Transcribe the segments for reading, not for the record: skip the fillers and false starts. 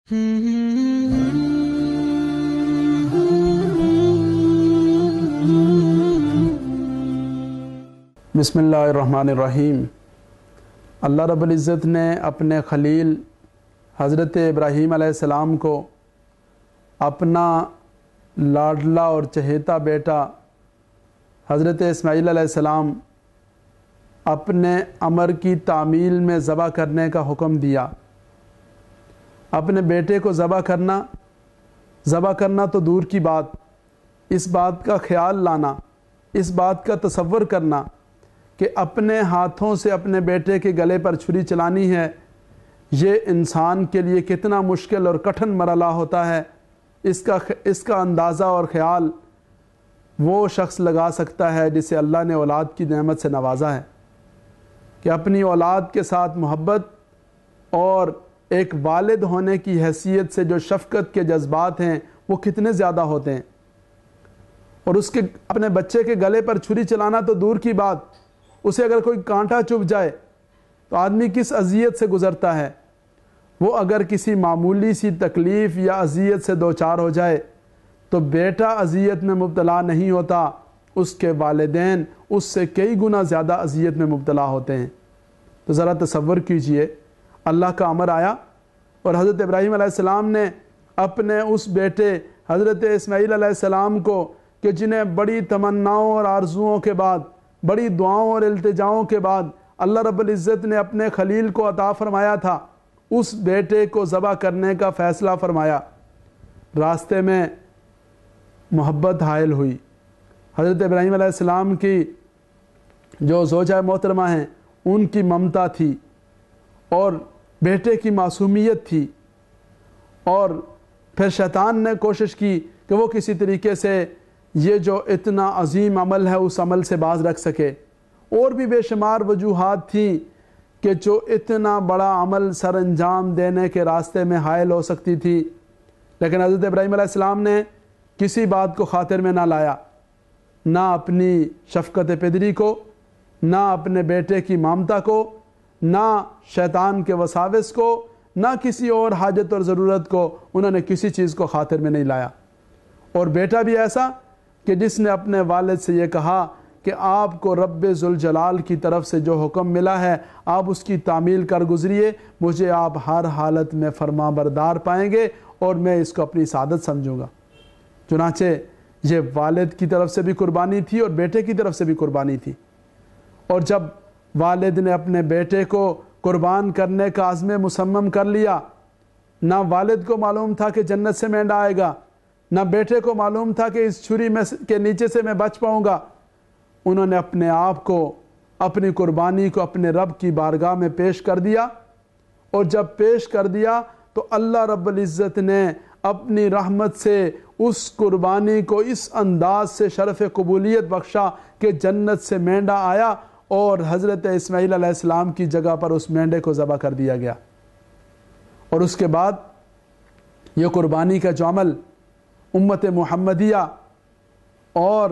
بسم اللہ الرحمن الرحیم۔ اللہ رب العزت نے اپنے خلیل حضرت ابراہیم علیہ السلام کو اپنا لاڈلا اور چہیتا بیٹا حضرت اسماعیل علیہ السلام اپنے امر کی تعمیل میں ذبح کرنے کا حکم دیا۔ اپنے بیٹے کو ذبح کرنا تو دور کی بات، اس بات کا خیال لانا، اس بات کا تصور کرنا کہ اپنے ہاتھوں سے اپنے بیٹے کے گلے پر چھری چلانی ہے، یہ انسان کے لیے کتنا مشکل اور کٹھن مرحلہ ہوتا ہے، اس کا اندازہ اور خیال وہ شخص لگا سکتا ہے جسے اللہ نے اولاد کی نعمت سے نوازا ہے، کہ اپنی اولاد کے ساتھ محبت اور ایک والد ہونے کی حیثیت سے جو شفقت کے جذبات ہیں وہ کتنے زیادہ ہوتے ہیں۔ اور اپنے بچے کے گلے پر چھری چلانا تو دور کی بات، اسے اگر کوئی کانٹا چبھ جائے تو آدمی کس اذیت سے گزرتا ہے، وہ اگر کسی معمولی سی تکلیف یا اذیت سے دوچار ہو جائے تو بیٹا اذیت میں مبتلا نہیں ہوتا، اس کے والدین اس سے کئی گنا زیادہ اذیت میں مبتلا ہوتے ہیں۔ تو ذرا تصور کیجئے، اللہ کا امر آیا اور حضرت ابراہیم علیہ السلام نے اپنے اس بیٹے حضرت اسماعیل علیہ السلام کو، کہ جنہیں بڑی تمناؤں اور آرزوؤں کے بعد، بڑی دعاؤں اور التجاؤں کے بعد اللہ رب العزت نے اپنے خلیل کو عطا فرمایا تھا، اس بیٹے کو ذبح کرنے کا فیصلہ فرمایا۔ راستے میں محبت حائل ہوئی، حضرت ابراہیم علیہ السلام کی جو زوجہ محترمہ ہیں ان کی ممتا تھی اور بیٹے کی معصومیت تھی، اور پھر شیطان نے کوشش کی کہ وہ کسی طریقے سے یہ جو اتنا عظیم عمل ہے اس عمل سے باز رکھ سکے، اور بھی بے شمار وجوہات تھیں کہ جو اتنا بڑا عمل سر انجام دینے کے راستے میں حائل ہو سکتی تھی، لیکن حضرت ابراہیم علیہ السلام نے کسی بات کو خاطر میں نہ لایا، نہ اپنی شفقت پدری کو، نہ اپنے بیٹے کی ممتا کو، نہ شیطان کے وساوس کو، نہ کسی اور حاجت اور ضرورت کو، انہوں نے کسی چیز کو خاطر میں نہیں لایا۔ اور بیٹا بھی ایسا کہ جس نے اپنے والد سے یہ کہا کہ آپ کو رب ذوالجلال کی طرف سے جو حکم ملا ہے آپ اس کی تعمیل کر گزریے، مجھے آپ ہر حالت میں فرما بردار پائیں گے اور میں اس کو اپنی سعادت سمجھوں گا۔ چنانچہ یہ والد کی طرف سے بھی قربانی تھی اور بیٹے کی طرف سے بھی قربانی تھی، اور جب والد نے اپنے بیٹے کو قربان کرنے کا عزم مصمم کر لیا، نہ والد کو معلوم تھا کہ جنت سے مینڈا آئے گا، نہ بیٹے کو معلوم تھا کہ اس چھری کے نیچے سے میں بچ پاؤں گا، انہوں نے اپنے آپ کو، اپنی قربانی کو اپنے رب کی بارگاہ میں پیش کر دیا، اور جب پیش کر دیا تو اللہ رب العزت نے اپنی رحمت سے اس قربانی کو اس انداز سے شرف قبولیت بخشا کہ جنت سے مینڈا آیا اور حضرت اسماعیل علیہ السلام کی جگہ پر اس مینڈے کو ذبح کر دیا گیا۔ اور اس کے بعد یہ قربانی کا جو عمل امت محمدیہ اور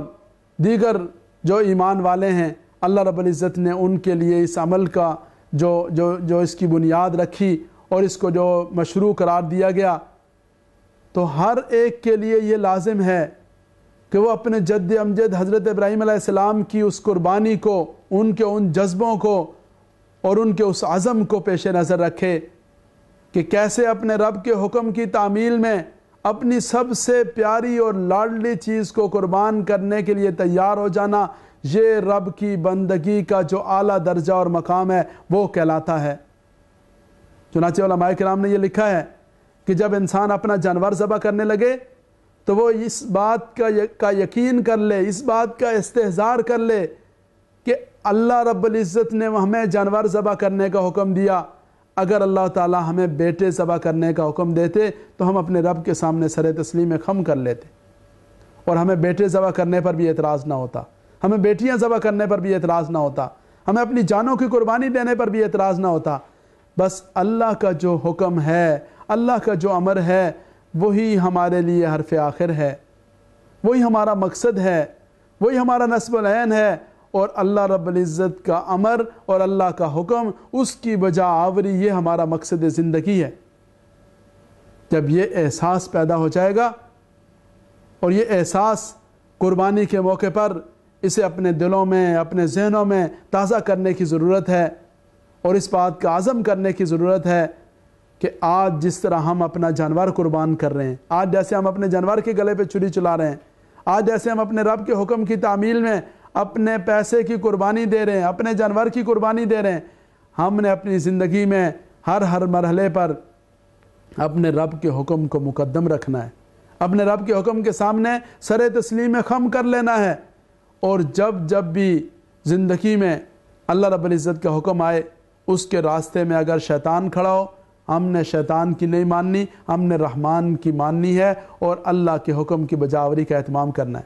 دیگر جو ایمان والے ہیں، اللہ رب العزت نے ان کے لیے اس عمل کا جو اس کی بنیاد رکھی اور اس کو جو مشروع قرار دیا گیا، تو ہر ایک کے لیے یہ لازم ہے کہ وہ اپنے جد امجد حضرت ابراہیم علیہ السلام کی اس قربانی کو، ان کے ان جذبوں کو اور ان کے اس عزم کو پیش نظر رکھے کہ کیسے اپنے رب کے حکم کی تعمیل میں اپنی سب سے پیاری اور لاڈلی چیز کو قربان کرنے کے لیے تیار ہو جانا، یہ رب کی بندگی کا جو اعلیٰ درجہ اور مقام ہے وہ کہلاتا ہے۔ چنانچہ علماء کرام نے یہ لکھا ہے کہ جب انسان اپنا جانور ذبح کرنے لگے تو وہ اس بات کا یقین کر لے، اس بات کا استحضار کر لے کہ اللہ رب العزت نے ہمیں جانور ذبح کرنے کا حکم دیا، اگر اللہ تعالی ہمیں بیٹے ذبح کرنے کا حکم دیتے تو ہم اپنے رب کے سامنے سر تسلیم خم کر لیتے، اور ہمیں بیٹے ذبح کرنے پر بھی اعتراض نہ ہوتا، ہمیں بیٹیاں ذبح کرنے پر بھی اعتراض نہ ہوتا، ہمیں اپنی جانوں کی قربانی دینے پر بھی اعتراض نہ ہوتا۔ بس اللہ کا جو حکم ہے، اللہ کا جو امر ہے، وہی ہمارے لیے حرف آخر ہے، وہی ہمارا مقصد ہے، وہی ہمارا نصب العین ہے، اور اللہ رب العزت کا امر اور اللہ کا حکم، اس کی بجا آوری، یہ ہمارا مقصد زندگی ہے۔ جب یہ احساس پیدا ہو جائے گا، اور یہ احساس قربانی کے موقع پر اسے اپنے دلوں میں، اپنے ذہنوں میں تازہ کرنے کی ضرورت ہے، اور اس بات کا عزم کرنے کی ضرورت ہے کہ آج جس طرح ہم اپنا جانور قربان کر رہے ہیں، آج جیسے ہم اپنے جانور کے گلے پہ چھری چلا رہے ہیں، آج جیسے ہم اپنے رب کے حکم کی تعمیل میں اپنے پیسے کی قربانی دے رہے ہیں، اپنے جانور کی قربانی دے رہے ہیں، ہم نے اپنی زندگی میں ہر مرحلے پر اپنے رب کے حکم کو مقدم رکھنا ہے، اپنے رب کے حکم کے سامنے سر تسلیم خم کر لینا ہے۔ اور جب بھی زندگی میں اللہ رب العزت کا حکم آئے، اس کے راستے میں اگر شیطان کھڑا ہو، ہم نے شیطان کی نہیں ماننی، ہم نے رحمان کی ماننی ہے، اور اللہ کے حکم کی بجاوری کا اہتمام کرنا ہے۔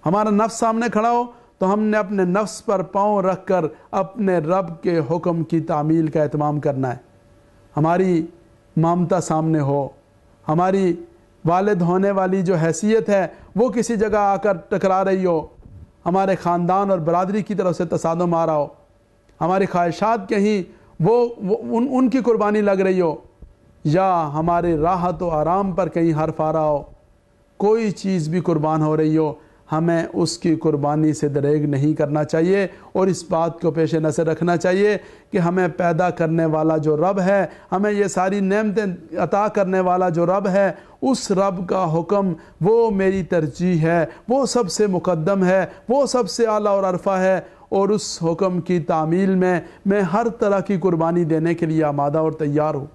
ہمارا نفس سامنے کھڑا ہو تو ہم نے اپنے نفس پر پاؤں رکھ کر اپنے رب کے حکم کی تعمیل کا اہتمام کرنا ہے۔ ہماری مامتا سامنے ہو، ہماری والد ہونے والی جو حیثیت ہے وہ کسی جگہ آ کر ٹکرا رہی ہو، ہمارے خاندان اور برادری کی طرف سے تصادم آ رہا ہو، ہماری خواہشات کہیں ان کی قربانی لگ رہی ہو، یا ہمارے راحت و آرام پر کہیں حرف آ رہا ہو، کوئی چیز بھی قربان ہو رہی ہو، ہمیں اس کی قربانی سے دریغ نہیں کرنا چاہیے، اور اس بات کو پیش نظر رکھنا چاہیے کہ ہمیں پیدا کرنے والا جو رب ہے، ہمیں یہ ساری نعمتیں عطا کرنے والا جو رب ہے، اس رب کا حکم وہ میری ترجیح ہے، وہ سب سے مقدم ہے، وہ سب سے اعلیٰ اور عرفہ ہے، اور اس حکم کی تعمیل میں ہر طرح کی قربانی دینے کے لیے آمادہ اور تیار ہوں۔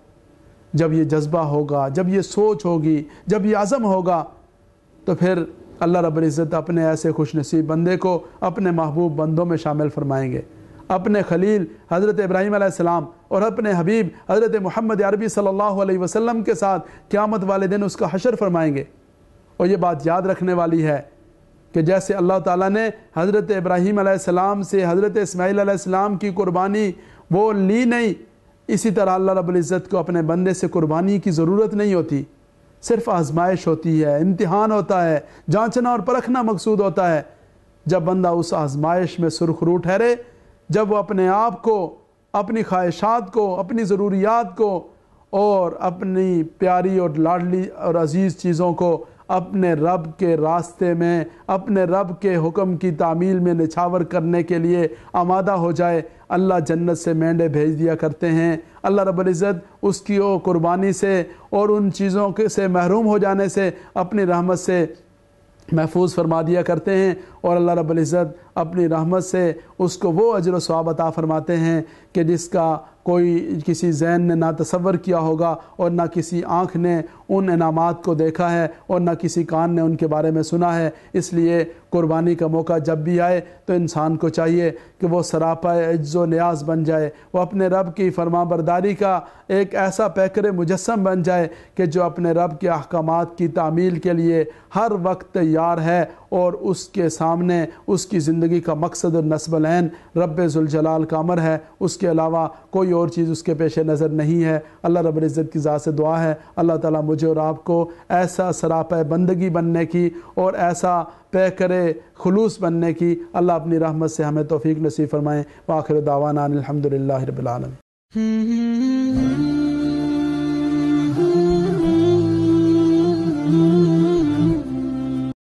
جب یہ جذبہ ہوگا، جب یہ سوچ ہوگی، جب یہ عزم ہوگا، تو پھر اللہ رب العزت اپنے ایسے خوش نصیب بندے کو اپنے محبوب بندوں میں شامل فرمائیں گے۔ اپنے خلیل حضرت ابراہیم علیہ السلام اور اپنے حبیب حضرت محمد عربی صلی اللہ علیہ وسلم کے ساتھ قیامت والے دن اس کا حشر فرمائیں گے۔ اور یہ بات یاد رکھنے والی ہے کہ جیسے اللہ تعالیٰ نے حضرت ابراہیم علیہ السلام سے حضرت اسماعیل علیہ السلام کی قربانی وہ لی نہیں، اسی طرح اللہ رب العزت کو اپنے بندے سے قربانی کی ضرورت نہیں ہوتی، صرف آزمائش ہوتی ہے، امتحان ہوتا ہے، جانچنا اور پرکھنا مقصود ہوتا ہے۔ جب بندہ اس آزمائش میں سرخرو ٹھہرے، جب وہ اپنے آپ کو، اپنی خواہشات کو، اپنی ضروریات کو اور اپنی پیاری اور لاڈلی اور عزیز چیزوں کو اپنے رب کے راستے میں، اپنے رب کے حکم کی تعمیل میں نچھاور کرنے کے لیے آمادہ ہو جائے، اللہ جنت سے مینڈے بھیج دیا کرتے ہیں۔ اللہ رب العزت اس کی قربانی سے اور ان چیزوں سے محروم ہو جانے سے اپنی رحمت سے محفوظ فرما دیا کرتے ہیں، اور اللہ رب العزت اپنی رحمت سے اس کو وہ اجر و ثواب عطا فرماتے ہیں کہ جس کا کوئی کسی ذہن نے نہ تصور کیا ہوگا، اور نہ کسی آنکھ نے ان انعامات کو دیکھا ہے، اور نہ کسی کان نے ان کے بارے میں سنا ہے۔ اس لیے قربانی کا موقع جب بھی آئے تو انسان کو چاہیے کہ وہ سراپا عجز و نیاز بن جائے، وہ اپنے رب کی فرما برداری کا ایک ایسا پیکر مجسم بن جائے کہ جو اپنے رب کے احکامات کی تعمیل کے لیے ہر وقت تیار ہے، اور اس کے سامنے اس کی زندگی کا مقصد اور نصب العین رب ذوالجلال کا امر ہے، اس کے علاوہ کوئی اور چیز اس کے پیش نظر نہیں ہے۔ اللہ رب العزت کی ذات سے دعا ہے اللہ تعالیٰ مجھے اور آپ کو ایسا سراپا بندگی بننے کی اور ایسا پیکر خلوص بننے کی اللہ اپنی رحمت سے ہمیں توفیق نصیب فرمائیں۔ وآخر دعوانا الحمدللہ رب العالمین۔